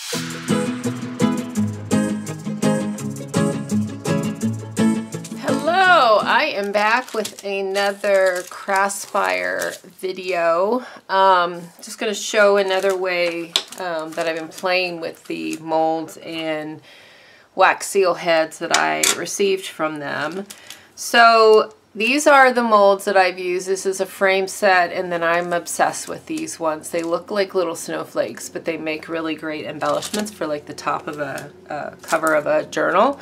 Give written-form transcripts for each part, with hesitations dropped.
Hello, I am back with another Craspire video. Just going to show another way that I've been playing with the molds and wax seal heads that I received from them. So these are the molds that I've used. This is a frame set, and then I'm obsessed with these ones. They look like little snowflakes, but they make really great embellishments for like the top of a cover of a journal.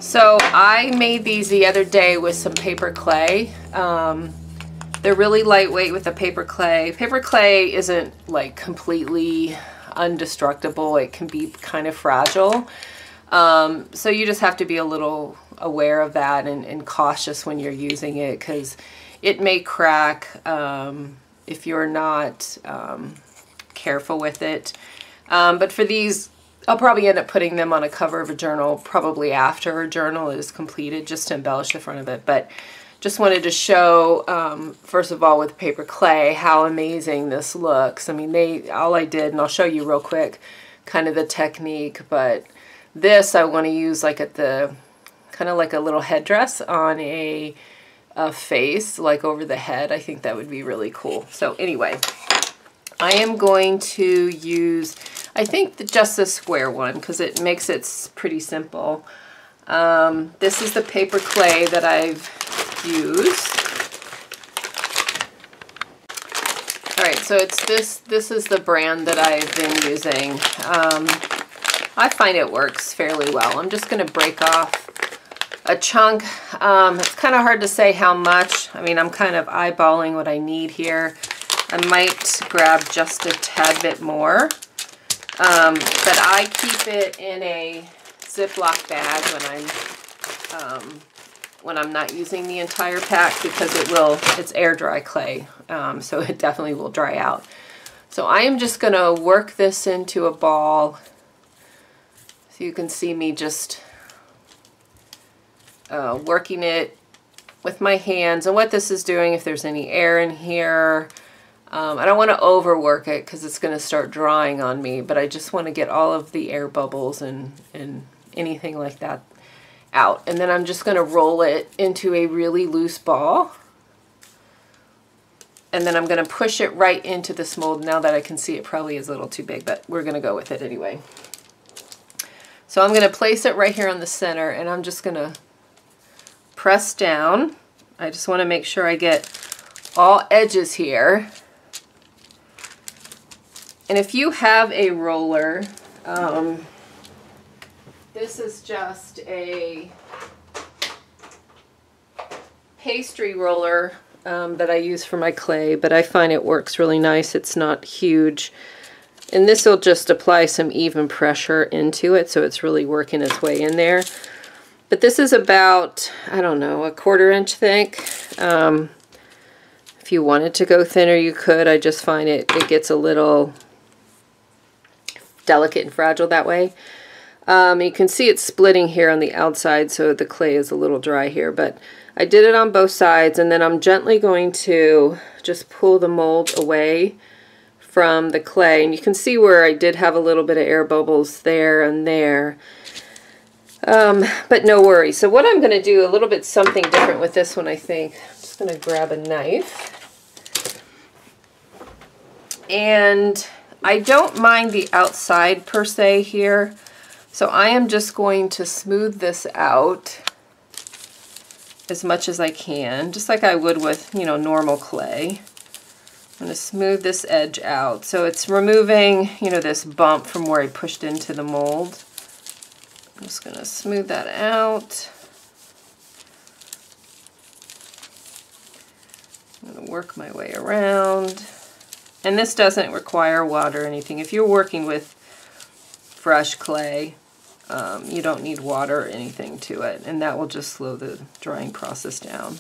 So I made these the other day with some paper clay. They're really lightweight with the paper clay. Paper clay isn't like completely indestructible. It can be kind of fragile. So you just have to be a little aware of that and cautious when you're using it, because it may crack if you're not careful with it. But for these, I'll probably end up putting them on a cover of a journal probably after a journal is completed, just to embellish the front of it. But just wanted to show, first of all, with paper clay, how amazing this looks. I mean, all I did, and I'll show you real quick, kind of the technique, but this I want to use like at the, kind of like a little headdress on a face, like over the head. I think that would be really cool. So anyway, I am going to use, I think, just the square one, because it makes it pretty simple. This is the paper clay that I've used. Alright, so it's this is the brand that I've been using. I find it works fairly well. I'm just going to break off a chunk. It's kind of hard to say how much. I mean, I'm kind of eyeballing what I need here. I might grab just a tad bit more. But I keep it in a Ziploc bag when I'm not using the entire pack, because it's air dry clay, so it definitely will dry out. So I am just going to work this into a ball, so you can see me just working it with my hands. And what this is doing, if there's any air in here, I don't want to overwork it because it's going to start drying on me, but I just want to get all of the air bubbles and anything like that out. And then I'm just going to roll it into a really loose ball. And then I'm going to push it right into this mold. Now that I can see, it probably is a little too big, but we're going to go with it anyway. So I'm going to place it right here on the center, and I'm just going to press down. I just want to make sure I get all edges here. And if you have a roller, this is just a pastry roller that I use for my clay, but I find it works really nice. It's not huge. And this will just apply some even pressure into it, so it's really working its way in there. But this is about, I don't know, 1/4 inch thick. If you wanted to go thinner, you could. I just find it gets a little delicate and fragile that way. You can see it's splitting here on the outside, so the clay is a little dry here, but I did it on both sides, and then I'm gently going to just pull the mold away from the clay, and you can see where I did have a little bit of air bubbles there and there, but no worries. So what I'm going to do, a little bit something different with this one, I think. I'm just going to grab a knife, and I don't mind the outside per se here, so I am just going to smooth this out as much as I can, just like I would with, you know, normal clay. I'm going to smooth this edge out, so it's removing, you know, this bump from where I pushed into the mold. I'm just going to smooth that out. I'm going to work my way around. And this doesn't require water or anything. If you're working with fresh clay, you don't need water or anything to it, and that will just slow the drying process down.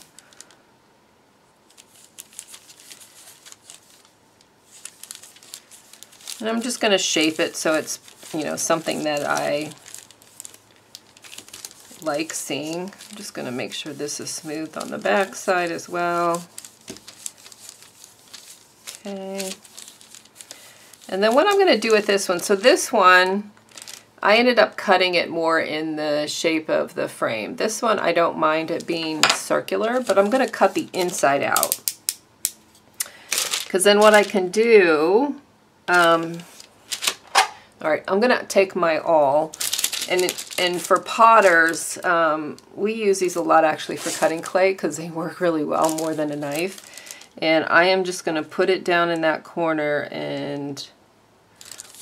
And I'm just going to shape it so it's, you know, something that I like seeing. I'm just going to make sure this is smooth on the back side as well. Okay. And then what I'm going to do with this one, so this one, I ended up cutting it more in the shape of the frame. This one, I don't mind it being circular, but I'm going to cut the inside out. Because then what I can do, all right, I'm going to take my awl, and for potters, we use these a lot actually for cutting clay because they work really well, more than a knife. And I am just going to put it down in that corner and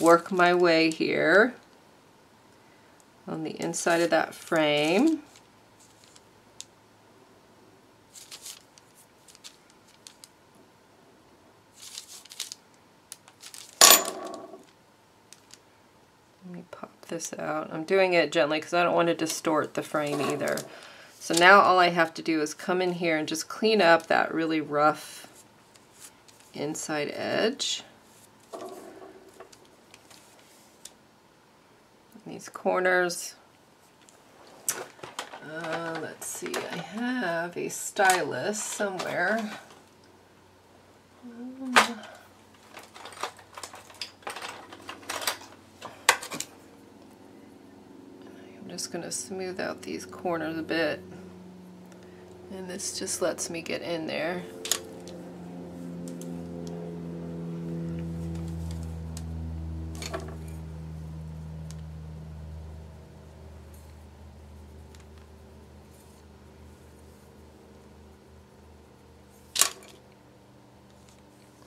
work my way here on the inside of that frame. Let me pop this out. I'm doing it gently because I don't want to distort the frame either. So now all I have to do is come in here and just clean up that really rough inside edge. These corners. Let's see, I have a stylus somewhere. I'm just going to smooth out these corners a bit. And this just lets me get in there.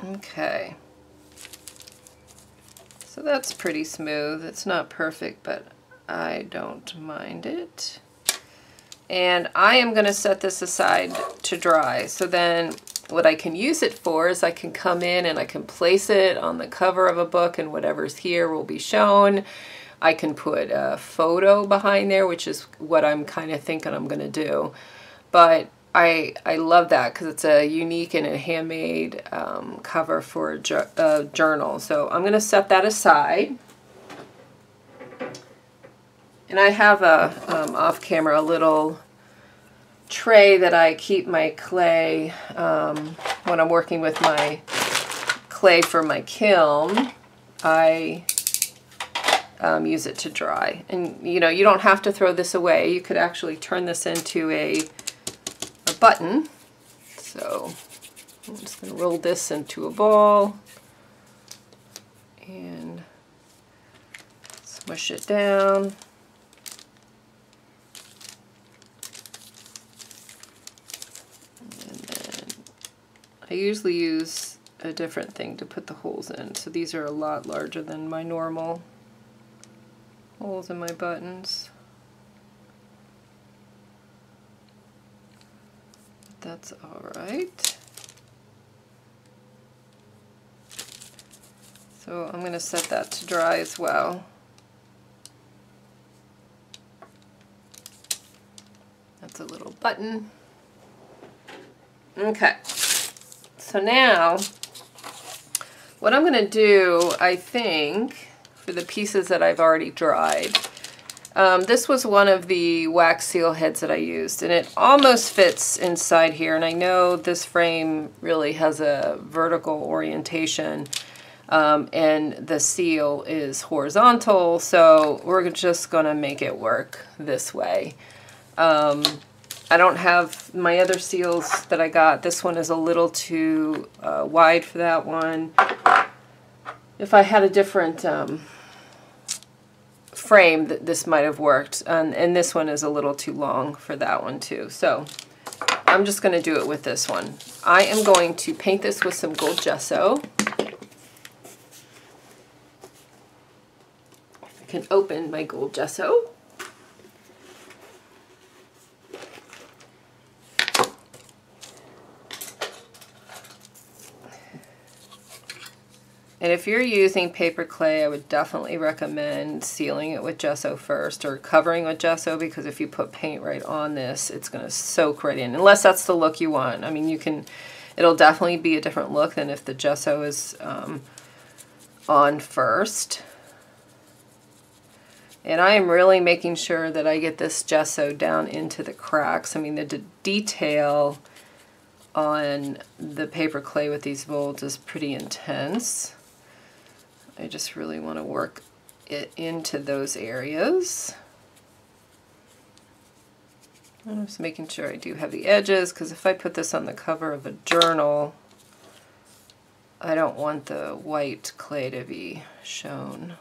Okay, so that's pretty smooth. It's not perfect, but I don't mind it. And I am going to set this aside to dry. So then what I can use it for is I can come in and I can place it on the cover of a book, and whatever's here will be shown. I can put a photo behind there, which is what I'm kind of thinking I'm going to do. But I love that because it's a unique and a handmade cover for a journal. So I'm going to set that aside. And I have off camera a little tray that I keep my clay when I'm working with my clay for my kiln. I use it to dry. And you know, you don't have to throw this away. You could actually turn this into a button. So I'm just going to roll this into a ball and smush it down. And then I usually use a different thing to put the holes in. So these are a lot larger than my normal holes in my buttons. That's all right. So I'm going to set that to dry as well. That's a little button. Okay. So now what I'm going to do, I think, for the pieces that I've already dried, this was one of the wax seal heads that I used, and it almost fits inside here. And I know this frame really has a vertical orientation, and the seal is horizontal, so we're just going to make it work this way. I don't have my other seals that I got. This one is a little too wide for that one. If I had a different frame, that this might have worked, and this one is a little too long for that one too. So I'm just going to do it with this one. I am going to paint this with some gold gesso. I can open my gold gesso. And if you're using paper clay, I would definitely recommend sealing it with gesso first, or covering with gesso, because if you put paint right on this, it's going to soak right in, unless that's the look you want. I mean, you can, it'll definitely be a different look than if the gesso is on first. And I am really making sure that I get this gesso down into the cracks. I mean, the detail on the paper clay with these molds is pretty intense. I just really want to work it into those areas. I'm just making sure I do have the edges, because if I put this on the cover of a journal, I don't want the white clay to be shown.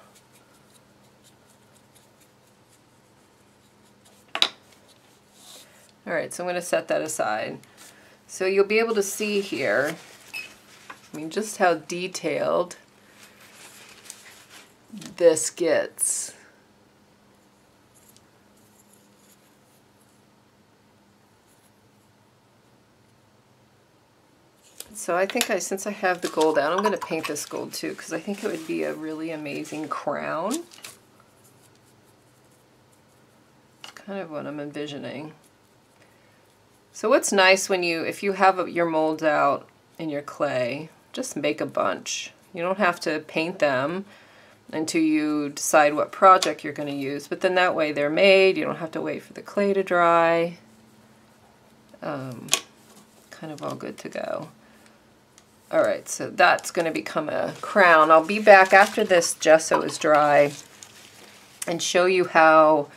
Alright, so I'm going to set that aside. So you'll be able to see here, I mean, just how detailed this gets. So I think since I have the gold out, I'm going to paint this gold too, because I think it would be a really amazing crown. It's kind of what I'm envisioning. So what's nice when if you have your molds out in your clay, just make a bunch. You don't have to paint them until you decide what project you're going to use, but then that way they're made, you don't have to wait for the clay to dry. Kind of all good to go. Alright, so that's going to become a crown. I'll be back after this gesso is dry and show you how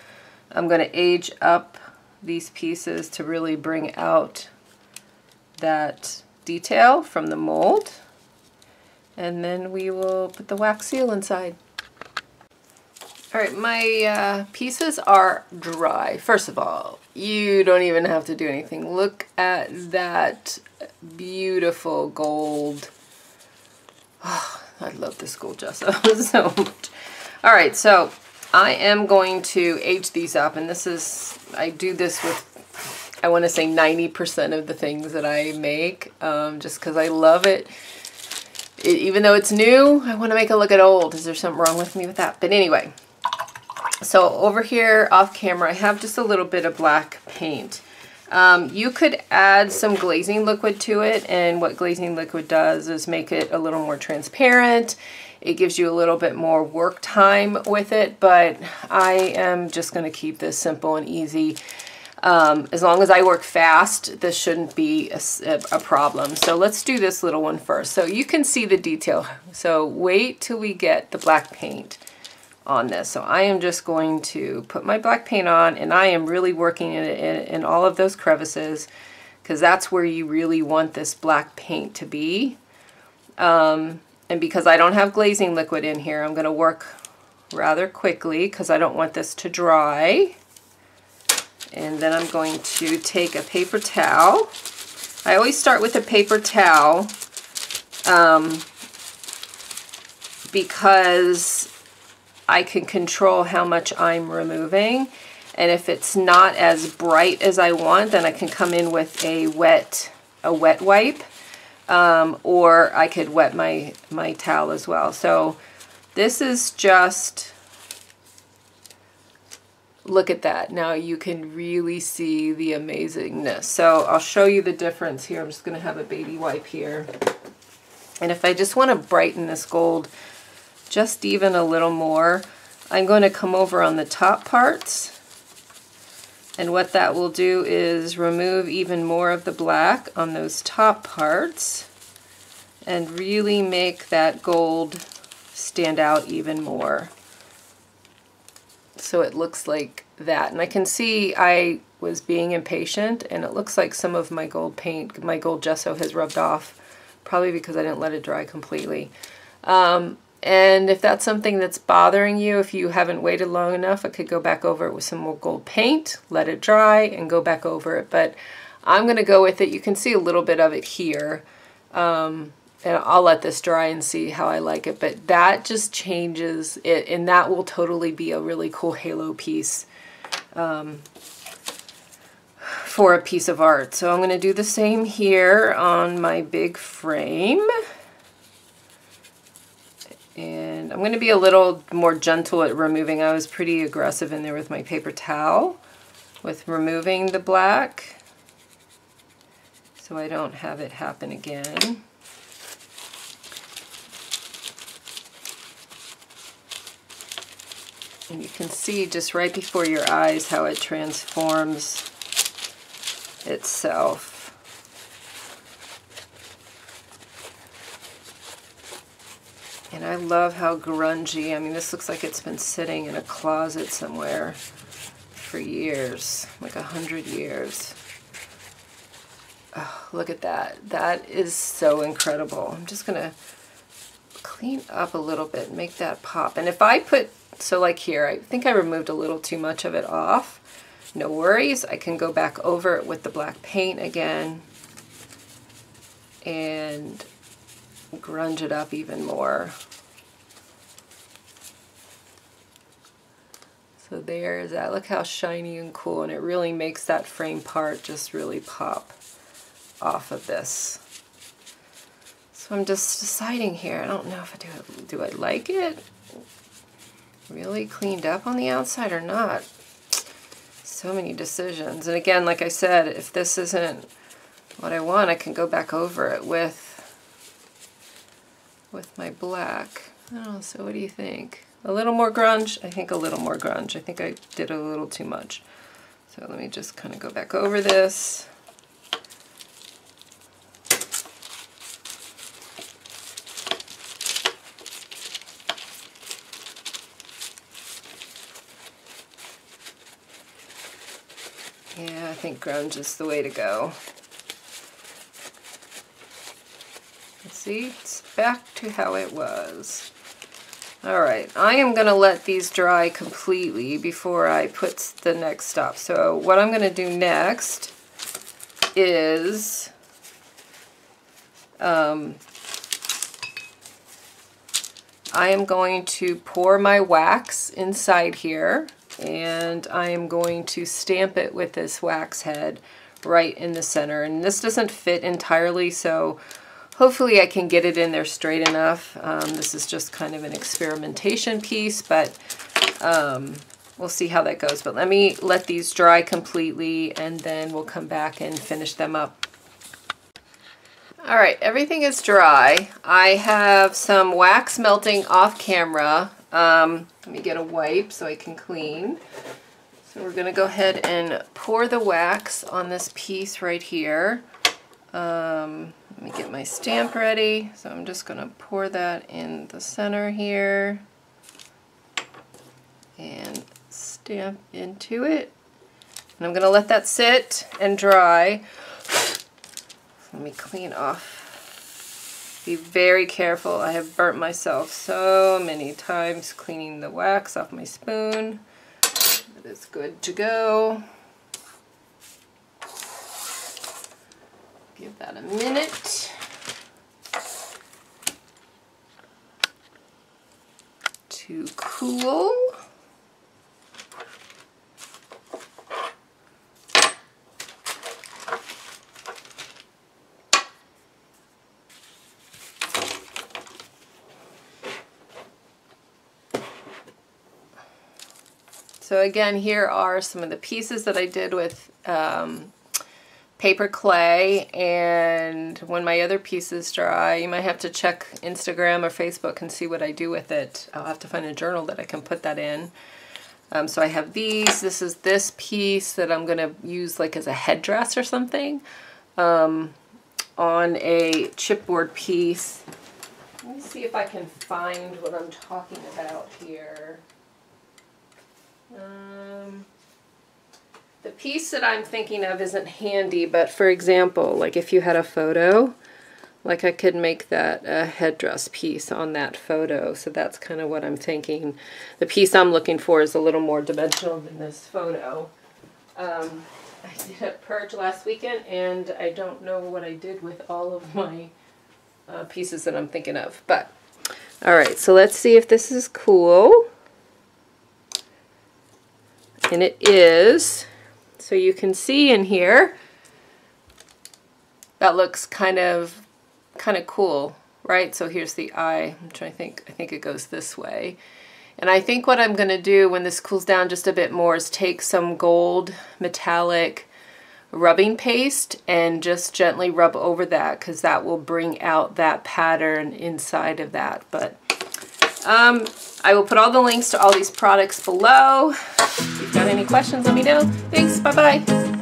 I'm going to age up these pieces to really bring out that detail from the mold. And then we will put the wax seal inside. Alright, my pieces are dry. First of all, you don't even have to do anything. Look at that beautiful gold. Oh, I love this gold gesso so much. Alright, so I am going to age these up, and I do this with, I want to say 90% of the things that I make, just because I love it. Even though it's new, I want to make it look old. Is there something wrong with me with that? But anyway, so over here off camera, I have just a little bit of black paint. You could add some glazing liquid to it, and what glazing liquid does is make it a little more transparent. It gives you a little bit more work time with it, but I am just going to keep this simple and easy. As long as I work fast, this shouldn't be a problem. So let's do this little one first. So you can see the detail. So wait till we get the black paint on this. So I am just going to put my black paint on, and I am really working in all of those crevices, because that's where you really want this black paint to be. And because I don't have glazing liquid in here, I'm going to work rather quickly because I don't want this to dry. And then I'm going to take a paper towel. I always start with a paper towel because I can control how much I'm removing. And if it's not as bright as I want, then I can come in with a wet wipe. Or I could wet my towel as well. So this is just, look at that. Now you can really see the amazingness. So I'll show you the difference here. I'm just going to have a baby wipe here. And if I just want to brighten this gold just even a little more, I'm going to come over on the top parts. And what that will do is remove even more of the black on those top parts and really make that gold stand out even more. So it looks like that. And I can see I was being impatient, and it looks like some of my gold paint, my gold gesso has rubbed off, probably because I didn't let it dry completely. And if that's something that's bothering you, if you haven't waited long enough, I could go back over it with some more gold paint, let it dry, and go back over it. But I'm going to go with it. You can see a little bit of it here. And I'll let this dry and see how I like it. But that just changes it, and that will totally be a really cool halo piece for a piece of art. So I'm going to do the same here on my big frame. And I'm going to be a little more gentle at removing. I was pretty aggressive in there with my paper towel with removing the black, so I don't have it happen again. And you can see just right before your eyes how it transforms itself. And And I love how grungy. I mean, this looks like it's been sitting in a closet somewhere for years, like 100 years. Oh, look at that. That is so incredible. I'm just gonna clean up a little bit and make that pop. And if I put, so like here, I think I removed a little too much of it off. No worries, I can go back over it with the black paint again and grunge it up even more. So there's that. Look how shiny and cool, and it really makes that frame part just really pop off of this. So I'm just deciding here. I don't know if do I like it really cleaned up on the outside or not. So many decisions. And again, like I said, if this isn't what I want, I can go back over it with my black. Oh, so what do you think? A little more grunge? I think a little more grunge. I think I did a little too much. So let me just kind of go back over this. Yeah, I think grunge is the way to go. See, it's back to how it was. All right, I am gonna let these dry completely before I put the next stop. So what I'm gonna do next is I am going to pour my wax inside here, and I am going to stamp it with this wax head right in the center. And this doesn't fit entirely, so hopefully I can get it in there straight enough. This is just kind of an experimentation piece, but we'll see how that goes. But let me let these dry completely, and then we'll come back and finish them up. All right, everything is dry. I have some wax melting off camera. Let me get a wipe so I can clean. So we're gonna go ahead and pour the wax on this piece right here. Let me get my stamp ready. So I'm just gonna pour that in the center here and stamp into it. And I'm gonna let that sit and dry. Let me clean off. Be very careful. I have burnt myself so many times cleaning the wax off my spoon. It is good to go. Give that a minute to cool. So again, here are some of the pieces that I did with paper clay, and when my other pieces dry, you might have to check Instagram or Facebook and see what I do with it. I'll have to find a journal that I can put that in. So I have these. This is this piece that I'm going to use like as a headdress or something on a chipboard piece. Let me see if I can find what I'm talking about here. The piece that I'm thinking of isn't handy, but for example, like if you had a photo, like I could make that a headdress piece on that photo. So that's kind of what I'm thinking. The piece I'm looking for is a little more dimensional than this photo. I did a purge last weekend, and I don't know what I did with all of my pieces that I'm thinking of. But all right, so let's see if this is cool. And it is. So you can see in here, that looks kind of cool, right? So here's the eye. I'm trying to think. I think it goes this way. And I think what I'm going to do when this cools down just a bit more is take some gold metallic rubbing paste and just gently rub over that, because that will bring out that pattern inside of that. But I will put all the links to all these products below. If you've got any questions, let me know. Thanks. Bye-bye.